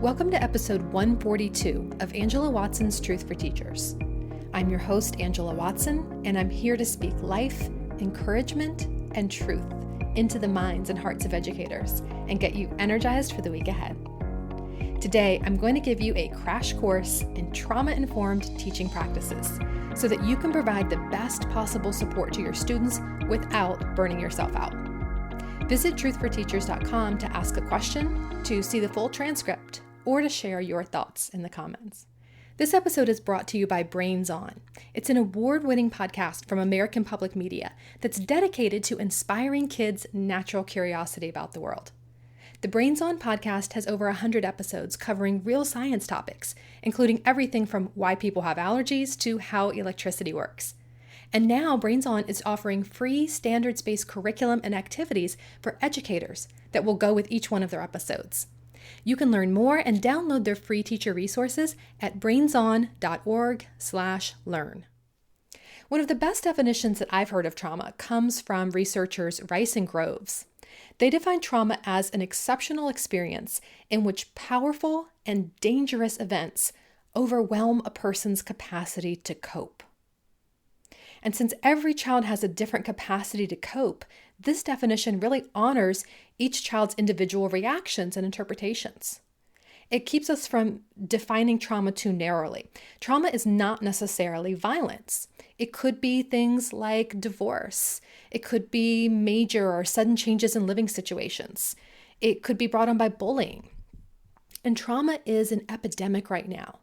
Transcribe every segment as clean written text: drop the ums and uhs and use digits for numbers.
Welcome to episode 142 of Angela Watson's Truth for Teachers. I'm your host, Angela Watson, and I'm here to speak life, encouragement, and truth into the minds and hearts of educators and get you energized for the week ahead. Today, I'm going to give you a crash course in trauma-informed teaching practices so that you can provide the best possible support to your students without burning yourself out. Visit truthforteachers.com to ask a question, to see the full transcript, or to share your thoughts in the comments. This episode is brought to you by Brains On. It's an award-winning podcast from American Public Media that's dedicated to inspiring kids' natural curiosity about the world. The Brains On podcast has over 100 episodes covering real science topics, including everything from why people have allergies to how electricity works. And now Brains On is offering free standards-based curriculum and activities for educators that will go with each one of their episodes. You can learn more and download their free teacher resources at brainson.org/learn. One of the best definitions that I've heard of trauma comes from researchers Rice and Groves. They define trauma as an exceptional experience in which powerful and dangerous events overwhelm a person's capacity to cope. And since every child has a different capacity to cope, this definition really honors each child's individual reactions and interpretations. It keeps us from defining trauma too narrowly. Trauma is not necessarily violence. It could be things like divorce. It could be major or sudden changes in living situations. It could be brought on by bullying. And trauma is an epidemic right now.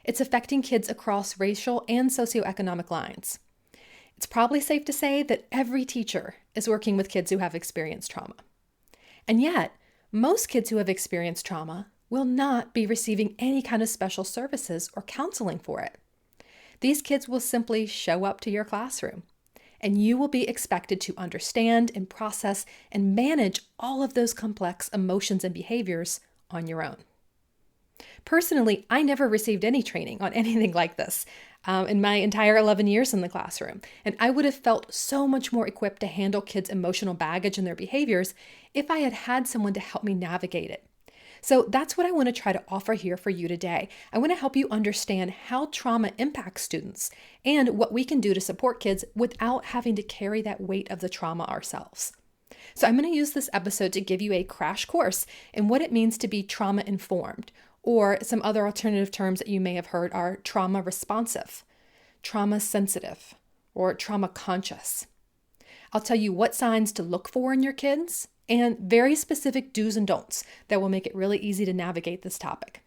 It's affecting kids across racial and socioeconomic lines. It's probably safe to say that every teacher is working with kids who have experienced trauma. And yet, most kids who have experienced trauma will not be receiving any kind of special services or counseling for it. These kids will simply show up to your classroom, and you will be expected to understand and process and manage all of those complex emotions and behaviors on your own. Personally, I never received any training on anything like this in my entire 11 years in the classroom, and I would have felt so much more equipped to handle kids' emotional baggage and their behaviors if I had had someone to help me navigate it. So that's what I want to try to offer here for you today. I want to help you understand how trauma impacts students and what we can do to support kids without having to carry that weight of the trauma ourselves. So I'm going to use this episode to give you a crash course in what it means to be trauma-informed, or some other alternative terms that you may have heard are trauma responsive, trauma sensitive, or trauma conscious. I'll tell you what signs to look for in your kids and very specific do's and don'ts that will make it really easy to navigate this topic.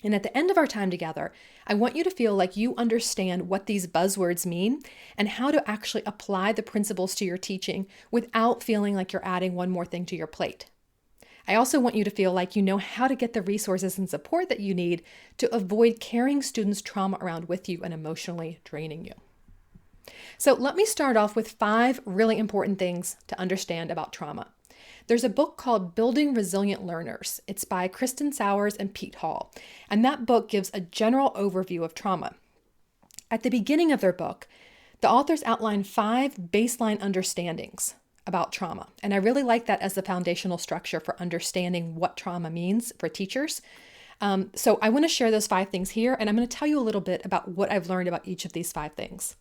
And at the end of our time together, I want you to feel like you understand what these buzzwords mean and how to actually apply the principles to your teaching without feeling like you're adding one more thing to your plate. I also want you to feel like you know how to get the resources and support that you need to avoid carrying students' trauma around with you and emotionally draining you. So let me start off with 5 really important things to understand about trauma. There's a book called Building Resilient Learners. It's by Kristen Sowers and Pete Hall, and that book gives a general overview of trauma. At the beginning of their book, the authors outline 5 baseline understandings about trauma. And I really like that as the foundational structure for understanding what trauma means for teachers. So I want to share those 5 things here, and I'm going to tell you a little bit about what I've learned about each of these 5 things.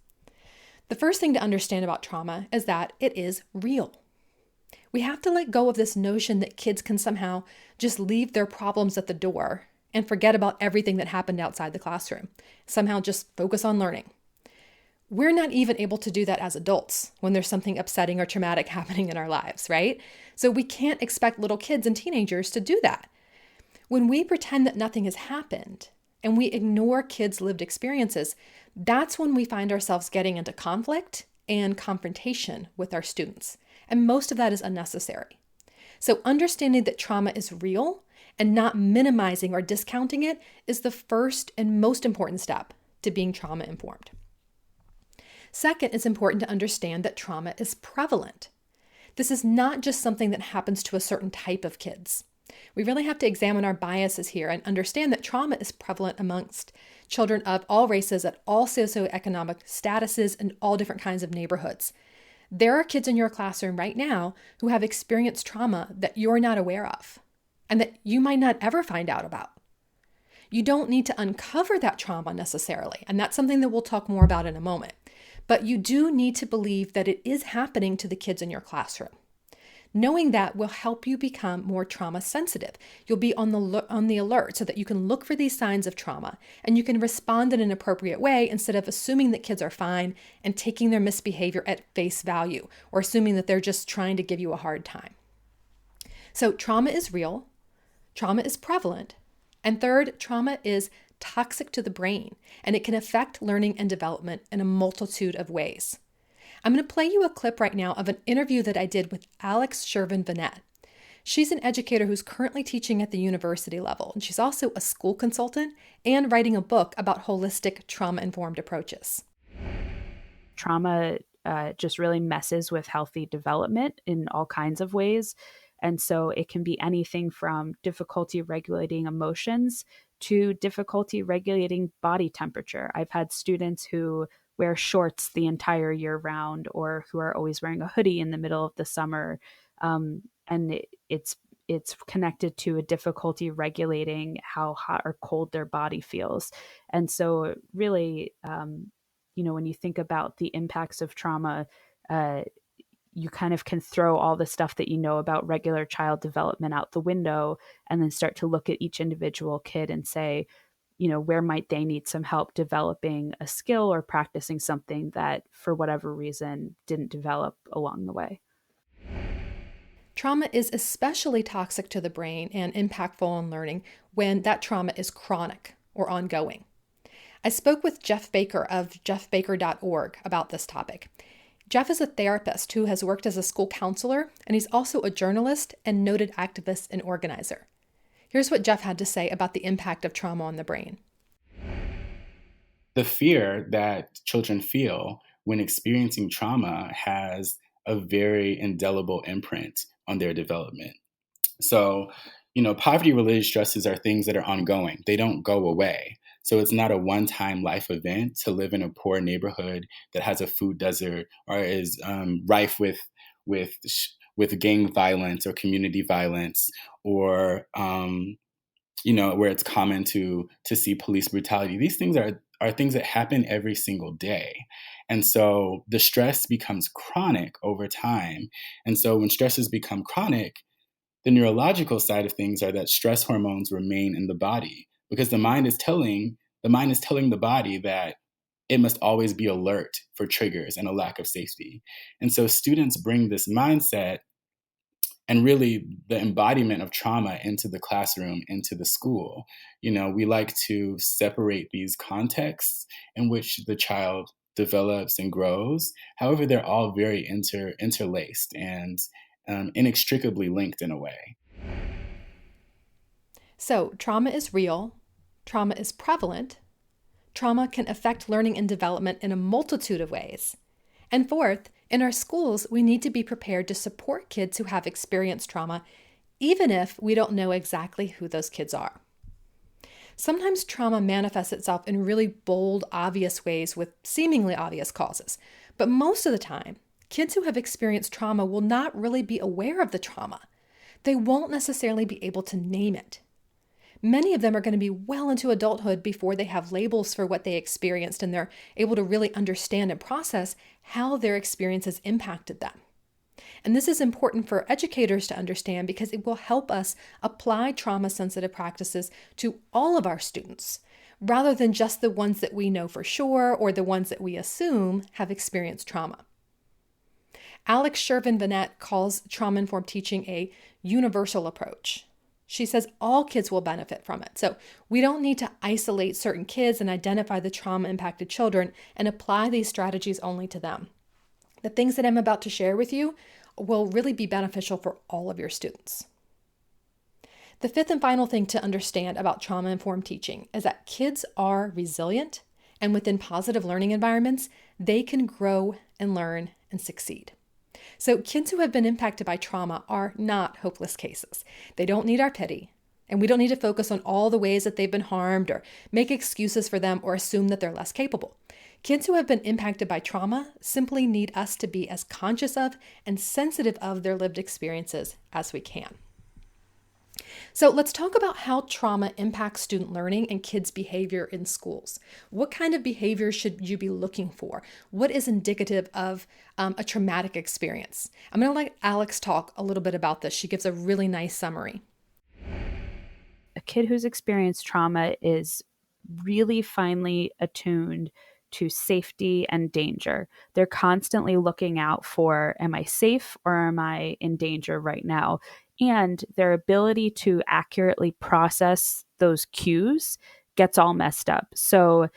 The first thing to understand about trauma is that it is real. We have to let go of this notion that kids can somehow just leave their problems at the door and forget about everything that happened outside the classroom, somehow just focus on learning. We're not even able to do that as adults when there's something upsetting or traumatic happening in our lives, right? So we can't expect little kids and teenagers to do that. When we pretend that nothing has happened and we ignore kids' lived experiences, that's when we find ourselves getting into conflict and confrontation with our students. And most of that is unnecessary. So understanding that trauma is real and not minimizing or discounting it is the first and most important step to being trauma-informed. Second, it's important to understand that trauma is prevalent. This is not just something that happens to a certain type of kids. We really have to examine our biases here and understand that trauma is prevalent amongst children of all races at all socioeconomic statuses and all different kinds of neighborhoods. There are kids in your classroom right now who have experienced trauma that you're not aware of. and that you might not ever find out about. You don't need to uncover that trauma necessarily, and that's something that we'll talk more about in a moment. But you do need to believe that it is happening to the kids in your classroom. Knowing that will help you become more trauma sensitive. You'll be on the alert so that you can look for these signs of trauma and you can respond in an appropriate way instead of assuming that kids are fine and taking their misbehavior at face value or assuming that they're just trying to give you a hard time. So trauma is real, trauma is prevalent, and third, trauma is toxic to the brain and it can affect learning and development in a multitude of ways. I'm going to play you a clip right now of an interview that I did with Alex Shervin-Vanette. She's an educator who's currently teaching at the university level, and she's also a school consultant and writing a book about holistic trauma-informed approaches. Trauma just really messes with healthy development in all kinds of ways. And so it can be anything from difficulty regulating emotions to difficulty regulating body temperature. I've had students who wear shorts the entire year round or who are always wearing a hoodie in the middle of the summer. And it's connected to a difficulty regulating how hot or cold their body feels. And so really, when you think about the impacts of trauma, you kind of can throw all the stuff that you know about regular child development out the window and then start to look at each individual kid and say, where might they need some help developing a skill or practicing something that for whatever reason didn't develop along the way. Trauma is especially toxic to the brain and impactful on learning when that trauma is chronic or ongoing. I spoke with Jeff Baker of jeffbaker.org about this topic. Jeff is a therapist who has worked as a school counselor, and he's also a journalist and noted activist and organizer. Here's what Jeff had to say about the impact of trauma on the brain. The fear that children feel when experiencing trauma has a very indelible imprint on their development. So, poverty-related stresses are things that are ongoing. They don't go away. So it's not a one-time life event to live in a poor neighborhood that has a food desert or is rife with gang violence or community violence or, where it's common to see police brutality. These things are things that happen every single day. And so the stress becomes chronic over time. And so when stresses become chronic, the neurological side of things are that stress hormones remain in the body because the mind is telling the body that it must always be alert for triggers and a lack of safety. And so students bring this mindset and really the embodiment of trauma into the classroom, into the school. We like to separate these contexts in which the child develops and grows. However, they're all very interlaced and inextricably linked in a way. So trauma is real, trauma is prevalent, trauma can affect learning and development in a multitude of ways. And fourth, in our schools, we need to be prepared to support kids who have experienced trauma, even if we don't know exactly who those kids are. Sometimes trauma manifests itself in really bold, obvious ways with seemingly obvious causes. But most of the time, kids who have experienced trauma will not really be aware of the trauma. They won't necessarily be able to name it. Many of them are going to be well into adulthood before they have labels for what they experienced and they're able to really understand and process how their experiences impacted them. And this is important for educators to understand because it will help us apply trauma-sensitive practices to all of our students, rather than just the ones that we know for sure or the ones that we assume have experienced trauma. Alex Shervin-Vanette calls trauma-informed teaching a universal approach. She says all kids will benefit from it. So we don't need to isolate certain kids and identify the trauma-impacted children and apply these strategies only to them. The things that I'm about to share with you will really be beneficial for all of your students. The fifth and final thing to understand about trauma-informed teaching is that kids are resilient, and within positive learning environments, they can grow and learn and succeed. So kids who have been impacted by trauma are not hopeless cases. They don't need our pity, and we don't need to focus on all the ways that they've been harmed or make excuses for them or assume that they're less capable. Kids who have been impacted by trauma simply need us to be as conscious of and sensitive of their lived experiences as we can. So let's talk about how trauma impacts student learning and kids' behavior in schools. What kind of behavior should you be looking for? What is indicative of a traumatic experience? I'm going to let Alex talk a little bit about this. She gives a really nice summary. A kid who's experienced trauma is really finely attuned to safety and danger. They're constantly looking out for, am I safe or am I in danger right now? And their ability to accurately process those cues gets all messed up. So,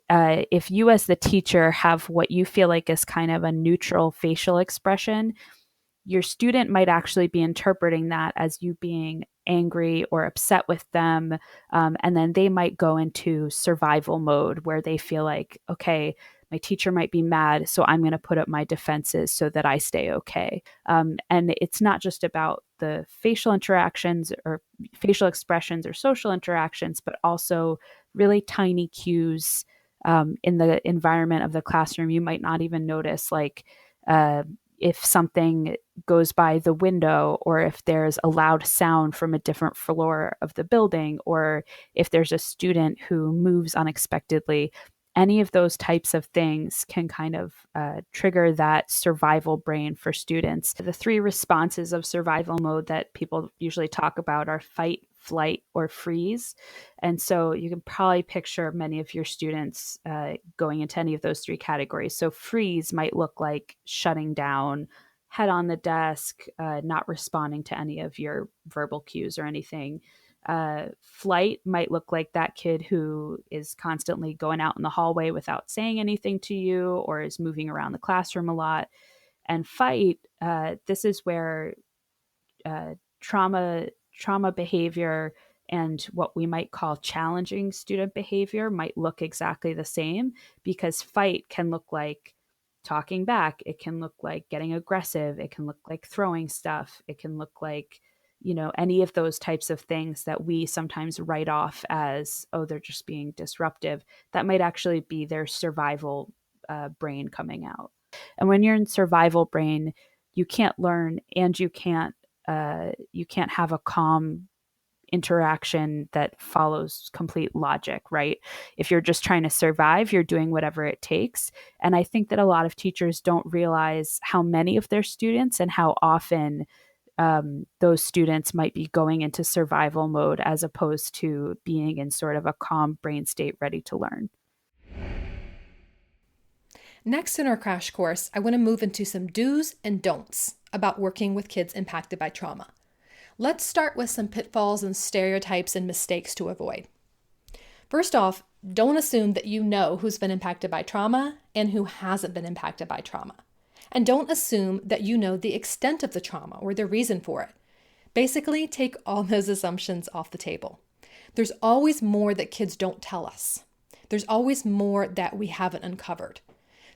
if you, as the teacher, have what you feel like is kind of a neutral facial expression, your student might actually be interpreting that as you being angry or upset with them. And then they might go into survival mode where they feel like, okay, my teacher might be mad, so I'm going to put up my defenses so that I stay okay. And it's not just about the facial interactions or facial expressions or social interactions, but also really tiny cues in the environment of the classroom. You might not even notice, like, if something goes by the window, or if there's a loud sound from a different floor of the building, or if there's a student who moves unexpectedly. Any of those types of things can kind of trigger that survival brain for students. The three responses of survival mode that people usually talk about are fight, flight, or freeze. And so you can probably picture many of your students going into any of those three categories. So freeze might look like shutting down, head on the desk, not responding to any of your verbal cues or anything. Flight might look like that kid who is constantly going out in the hallway without saying anything to you, or is moving around the classroom a lot. And fight, this is where trauma behavior and what we might call challenging student behavior might look exactly the same, because fight can look like talking back, it can look like getting aggressive, it can look like throwing stuff, it can look like, any of those types of things that we sometimes write off as, oh, they're just being disruptive. That might actually be their survival brain coming out. And when you're in survival brain, you can't learn, and you can't have a calm interaction that follows complete logic, right? If you're just trying to survive, you're doing whatever it takes. And I think that a lot of teachers don't realize how many of their students and how often those students might be going into survival mode as opposed to being in sort of a calm brain state ready to learn. Next in our crash course, I want to move into some do's and don'ts about working with kids impacted by trauma. Let's start with some pitfalls and stereotypes and mistakes to avoid. First off, don't assume that you know who's been impacted by trauma and who hasn't been impacted by trauma. And don't assume that you know the extent of the trauma or the reason for it. Basically, take all those assumptions off the table. There's always more that kids don't tell us. There's always more that we haven't uncovered.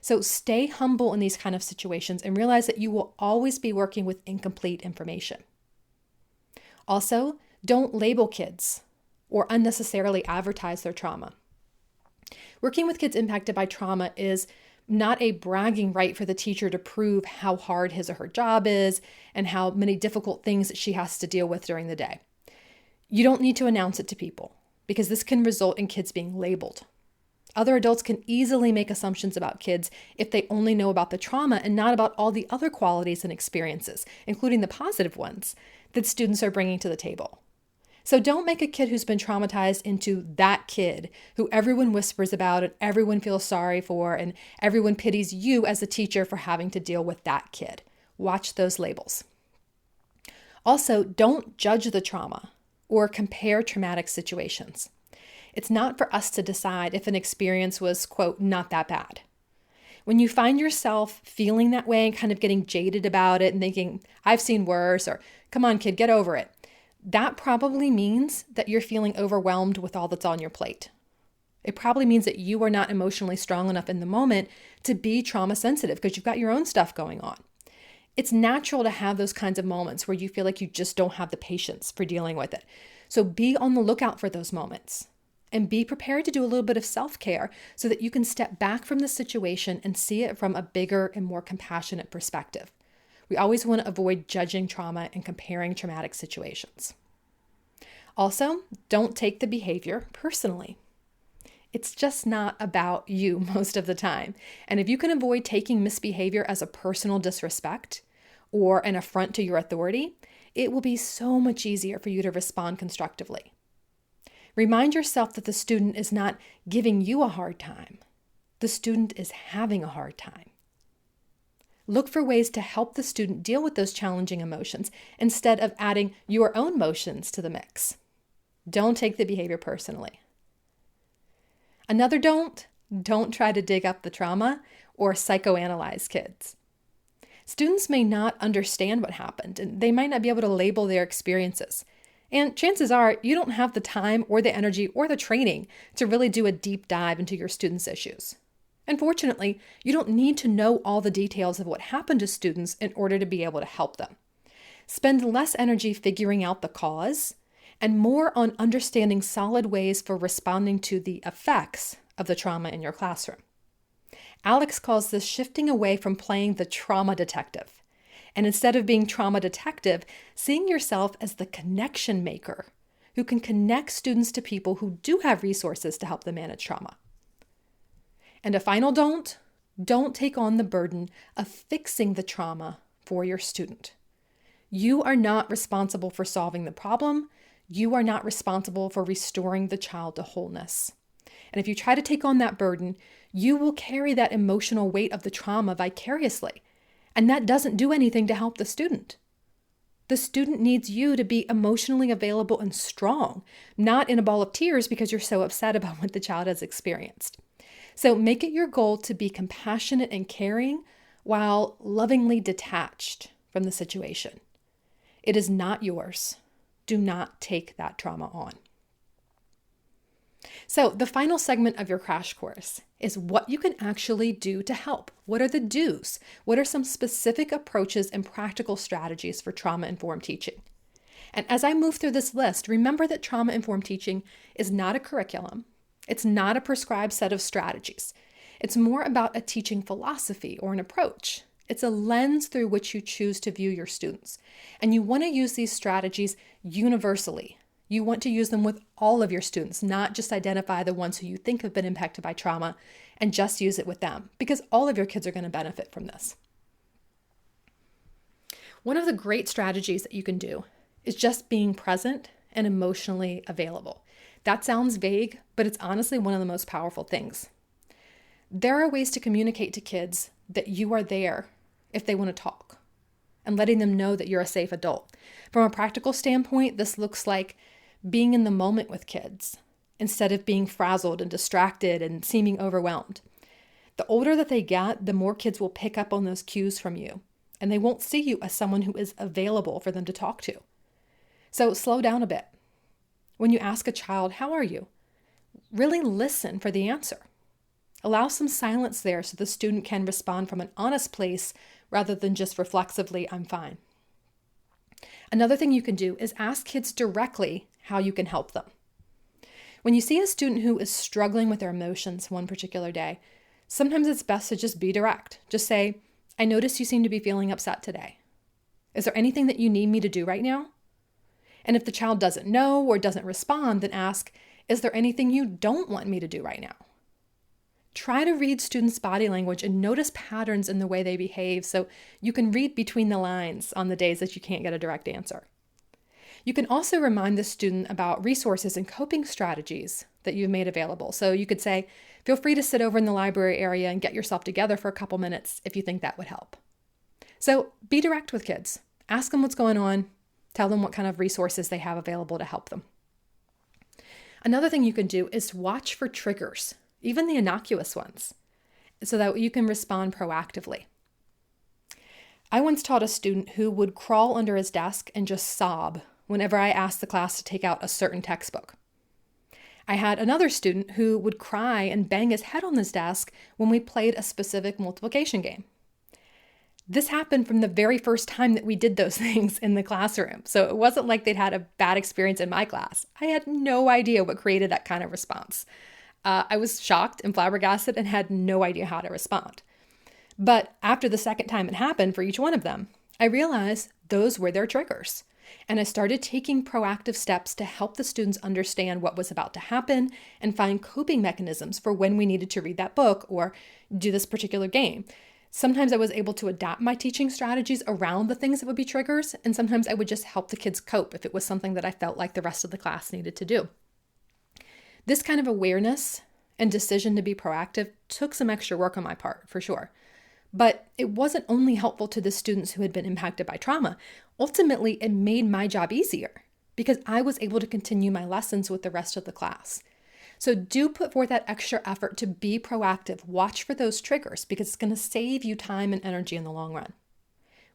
So stay humble in these kind of situations and realize that you will always be working with incomplete information. Also, don't label kids or unnecessarily advertise their trauma. Working with kids impacted by trauma is not a bragging right for the teacher to prove how hard his or her job is and how many difficult things that she has to deal with during the day. You don't need to announce it to people because this can result in kids being labeled. Other adults can easily make assumptions about kids if they only know about the trauma and not about all the other qualities and experiences, including the positive ones, that students are bringing to the table. So don't make a kid who's been traumatized into that kid who everyone whispers about and everyone feels sorry for and everyone pities you as a teacher for having to deal with that kid. Watch those labels. Also, don't judge the trauma or compare traumatic situations. It's not for us to decide if an experience was, quote, not that bad. When you find yourself feeling that way and kind of getting jaded about it and thinking, I've seen worse, or come on, kid, get over it, that probably means that you're feeling overwhelmed with all that's on your plate. It probably means that you are not emotionally strong enough in the moment to be trauma sensitive because you've got your own stuff going on. It's natural to have those kinds of moments where you feel like you just don't have the patience for dealing with it. So be on the lookout for those moments and be prepared to do a little bit of self-care so that you can step back from the situation and see it from a bigger and more compassionate perspective. We always want to avoid judging trauma and comparing traumatic situations. Also, don't take the behavior personally. It's just not about you most of the time. And if you can avoid taking misbehavior as a personal disrespect or an affront to your authority, it will be so much easier for you to respond constructively. Remind yourself that the student is not giving you a hard time. The student is having a hard time. Look for ways to help the student deal with those challenging emotions instead of adding your own emotions to the mix. Don't take the behavior personally. Another don't try to dig up the trauma or psychoanalyze kids. Students may not understand what happened, and they might not be able to label their experiences. And chances are you don't have the time or the energy or the training to really do a deep dive into your students' issues. Unfortunately, you don't need to know all the details of what happened to students in order to be able to help them. Spend less energy figuring out the cause and more on understanding solid ways for responding to the effects of the trauma in your classroom. Alex calls this shifting away from playing the trauma detective, and instead of being trauma detective, seeing yourself as the connection maker who can connect students to people who do have resources to help them manage trauma. And a final don't take on the burden of fixing the trauma for your student. You are not responsible for solving the problem. You are not responsible for restoring the child to wholeness. And if you try to take on that burden, you will carry that emotional weight of the trauma vicariously. And that doesn't do anything to help the student. The student needs you to be emotionally available and strong, not in a ball of tears because you're so upset about what the child has experienced. So make it your goal to be compassionate and caring while lovingly detached from the situation. It is not yours. Do not take that trauma on. So the final segment of your crash course is what you can actually do to help. What are the do's? What are some specific approaches and practical strategies for trauma-informed teaching? And as I move through this list, remember that trauma-informed teaching is not a curriculum. It's not a prescribed set of strategies. It's more about a teaching philosophy or an approach. It's a lens through which you choose to view your students. And you want to use these strategies universally. You want to use them with all of your students, not just identify the ones who you think have been impacted by trauma and just use it with them, because all of your kids are going to benefit from this. One of the great strategies that you can do is just being present and emotionally available. That sounds vague, but it's honestly one of the most powerful things. There are ways to communicate to kids that you are there if they want to talk, and letting them know that you're a safe adult. From a practical standpoint, this looks like being in the moment with kids instead of being frazzled and distracted and seeming overwhelmed. The older that they get, the more kids will pick up on those cues from you, and they won't see you as someone who is available for them to talk to. So slow down a bit. When you ask a child, "How are you?" really listen for the answer. Allow some silence there so the student can respond from an honest place rather than just reflexively, "I'm fine." Another thing you can do is ask kids directly how you can help them. When you see a student who is struggling with their emotions one particular day, sometimes it's best to just be direct. Just say, "I notice you seem to be feeling upset today. Is there anything that you need me to do right now?" And if the child doesn't know or doesn't respond, then ask, "Is there anything you don't want me to do right now?" Try to read students' body language and notice patterns in the way they behave so you can read between the lines on the days that you can't get a direct answer. You can also remind the student about resources and coping strategies that you've made available. So you could say, "Feel free to sit over in the library area and get yourself together for a couple minutes if you think that would help." So be direct with kids. Ask them what's going on. Tell them what kind of resources they have available to help them. Another thing you can do is watch for triggers, even the innocuous ones, so that you can respond proactively. I once taught a student who would crawl under his desk and just sob whenever I asked the class to take out a certain textbook. I had another student who would cry and bang his head on his desk when we played a specific multiplication game. This happened from the very first time that we did those things in the classroom. So it wasn't like they'd had a bad experience in my class. I had no idea what created that kind of response. I was shocked and flabbergasted and had no idea how to respond. But after the second time it happened for each one of them, I realized those were their triggers. And I started taking proactive steps to help the students understand what was about to happen and find coping mechanisms for when we needed to read that book or do this particular game. Sometimes I was able to adapt my teaching strategies around the things that would be triggers, and sometimes I would just help the kids cope if it was something that I felt like the rest of the class needed to do. This kind of awareness and decision to be proactive took some extra work on my part, for sure. But it wasn't only helpful to the students who had been impacted by trauma. Ultimately, it made my job easier because I was able to continue my lessons with the rest of the class. So do put forth that extra effort to be proactive. Watch for those triggers because it's going to save you time and energy in the long run.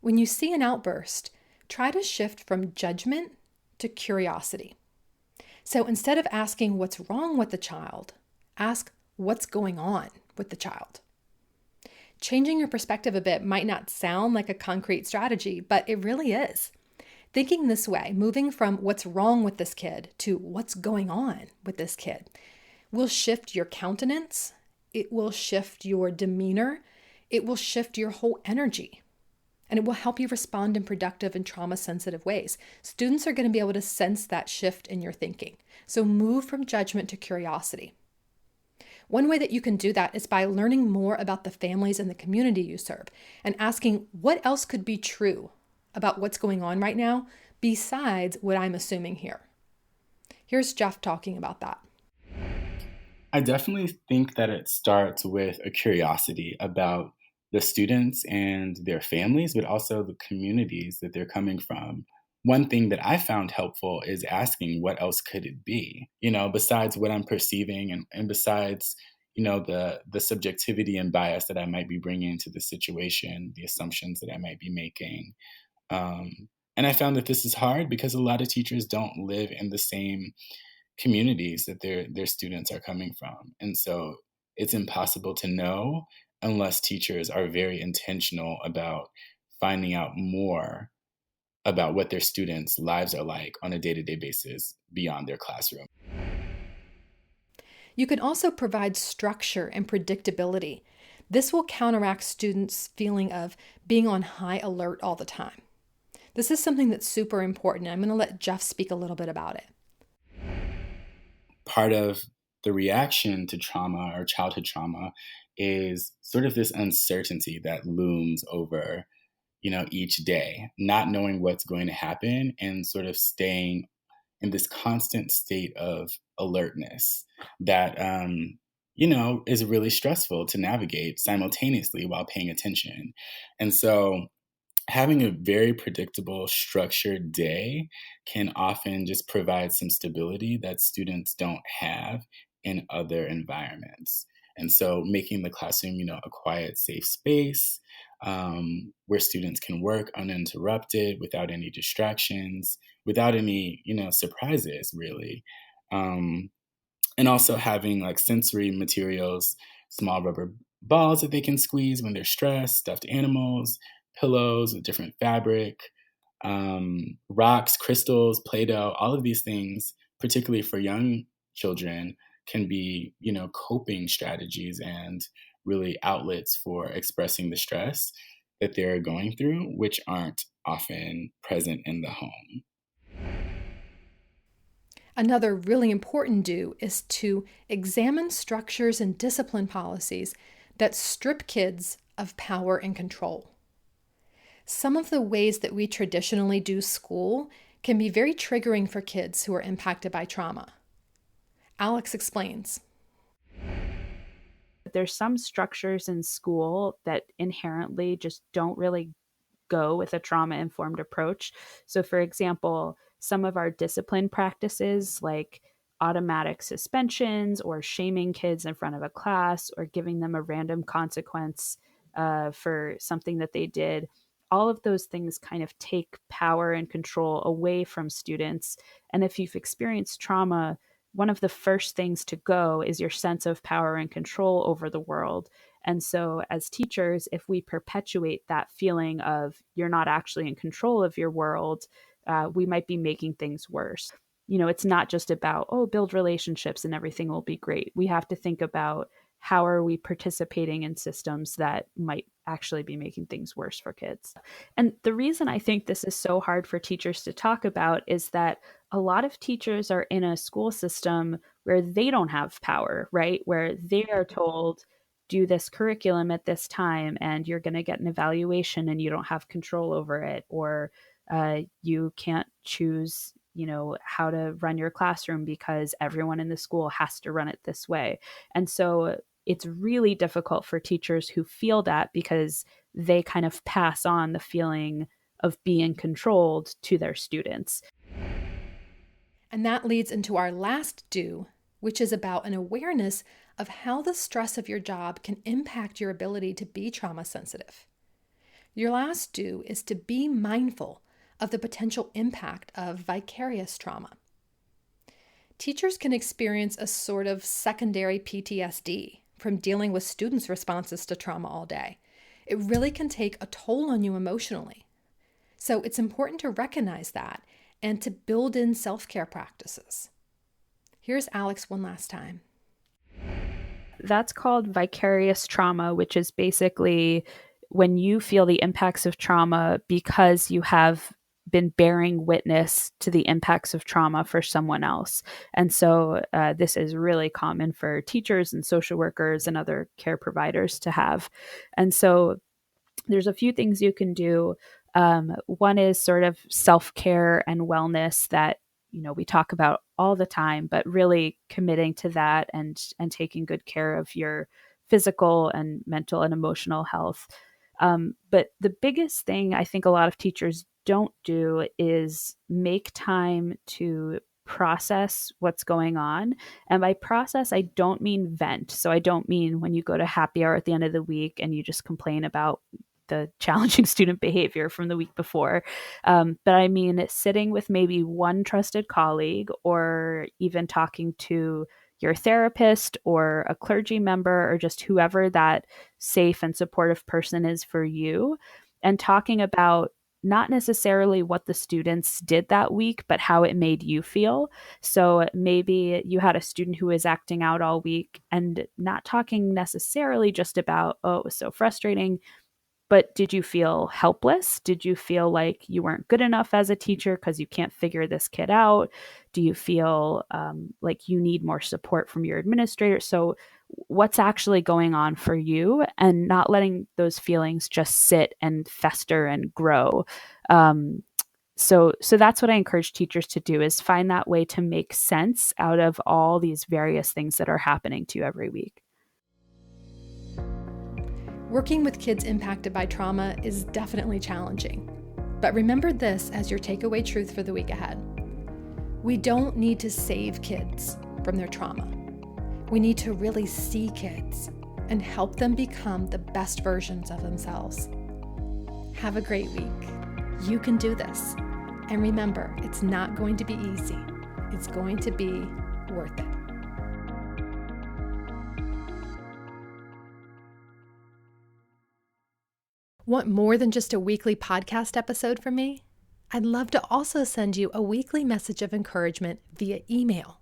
When you see an outburst, try to shift from judgment to curiosity. So instead of asking what's wrong with the child, ask what's going on with the child. Changing your perspective a bit might not sound like a concrete strategy, but it really is. Thinking this way, moving from what's wrong with this kid to what's going on with this kid, will shift your countenance, it will shift your demeanor, it will shift your whole energy, and it will help you respond in productive and trauma-sensitive ways. Students are going to be able to sense that shift in your thinking. So move from judgment to curiosity. One way that you can do that is by learning more about the families and the community you serve and asking what else could be true about what's going on right now besides what I'm assuming here. Here's Jeff talking about that. I definitely think that it starts with a curiosity about the students and their families, but also the communities that they're coming from. One thing that I found helpful is asking what else could it be, besides what I'm perceiving and besides, the subjectivity and bias that I might be bringing to the situation, the assumptions that I might be making. Um, and I found that this is hard because a lot of teachers don't live in the same communities that their students are coming from. And so it's impossible to know unless teachers are very intentional about finding out more about what their students' lives are like on a day-to-day basis beyond their classroom. You can also provide structure and predictability. This will counteract students' feeling of being on high alert all the time. This is something that's super important. I'm going to let Jeff speak a little bit about it. Part of the reaction to trauma or childhood trauma is sort of this uncertainty that looms over, each day, not knowing what's going to happen and sort of staying in this constant state of alertness that, is really stressful to navigate simultaneously while paying attention. And so having a very predictable, structured day can often just provide some stability that students don't have in other environments. And so making the classroom, a quiet, safe space where students can work uninterrupted without any distractions, without any, surprises, really. Um, and also having like sensory materials, small rubber balls that they can squeeze when they're stressed, stuffed animals, pillows with different fabric, rocks, crystals, Play-Doh, all of these things, particularly for young children, can be, coping strategies and really outlets for expressing the stress that they're going through, which aren't often present in the home. Another really important do is to examine structures and discipline policies that strip kids of power and control. Some of the ways that we traditionally do school can be very triggering for kids who are impacted by trauma. Alex explains. There's some structures in school that inherently just don't really go with a trauma-informed approach. So, for example, some of our discipline practices like automatic suspensions or shaming kids in front of a class or giving them a random consequence for something that they did, all of those things kind of take power and control away from students. And if you've experienced trauma, one of the first things to go is your sense of power and control over the world. And so, as teachers, if we perpetuate that feeling of you're not actually in control of your world, we might be making things worse. It's not just about, build relationships and everything will be great. We have to think about how are we participating in systems that might actually be making things worse for kids? And the reason I think this is so hard for teachers to talk about is that a lot of teachers are in a school system where they don't have power, right? Where they are told, do this curriculum at this time and you're going to get an evaluation and you don't have control over it, or you can't choose how to run your classroom because everyone in the school has to run it this way. And so it's really difficult for teachers who feel that, because they kind of pass on the feeling of being controlled to their students. And that leads into our last do, which is about an awareness of how the stress of your job can impact your ability to be trauma sensitive. Your last do is to be mindful of the potential impact of vicarious trauma. Teachers can experience a sort of secondary PTSD from dealing with students' responses to trauma all day. It really can take a toll on you emotionally. So it's important to recognize that and to build in self-care practices. Here's Alex one last time. That's called vicarious trauma, which is basically when you feel the impacts of trauma because you have been bearing witness to the impacts of trauma for someone else. And so this is really common for teachers and social workers and other care providers to have. And so there's a few things you can do. One is sort of self-care and wellness that we talk about all the time, but really committing to that and taking good care of your physical and mental and emotional health. But the biggest thing I think a lot of teachers don't do is make time to process what's going on. And by process, I don't mean vent. So I don't mean when you go to happy hour at the end of the week and you just complain about the challenging student behavior from the week before. But I mean, sitting with maybe one trusted colleague, or even talking to your therapist or a clergy member, or just whoever that safe and supportive person is for you, and talking about not necessarily what the students did that week, but how it made you feel. So maybe you had a student who was acting out all week, and not talking necessarily just about, oh, it was so frustrating, but did you feel helpless? Did you feel like you weren't good enough as a teacher because you can't figure this kid out? Do you feel like you need more support from your administrator? So what's actually going on for you, and not letting those feelings just sit and fester and grow. So that's what I encourage teachers to do, is find that way to make sense out of all these various things that are happening to you every week. Working with kids impacted by trauma is definitely challenging. But remember this as your takeaway truth for the week ahead. We don't need to save kids from their trauma. We need to really see kids and help them become the best versions of themselves. Have a great week. You can do this. And remember, it's not going to be easy. It's going to be worth it. Want more than just a weekly podcast episode from me? I'd love to also send you a weekly message of encouragement via email.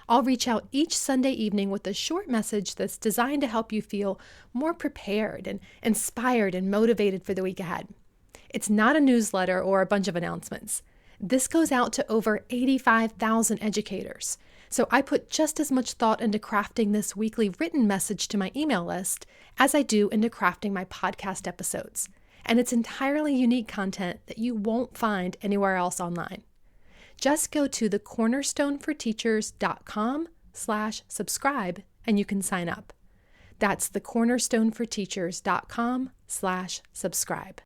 I'll reach out each Sunday evening with a short message that's designed to help you feel more prepared and inspired and motivated for the week ahead. It's not a newsletter or a bunch of announcements. This goes out to over 85,000 educators. So I put just as much thought into crafting this weekly written message to my email list as I do into crafting my podcast episodes. And it's entirely unique content that you won't find anywhere else online. Just go to thecornerstoneforteachers.com/subscribe and you can sign up. That's thecornerstoneforteachers.com/subscribe.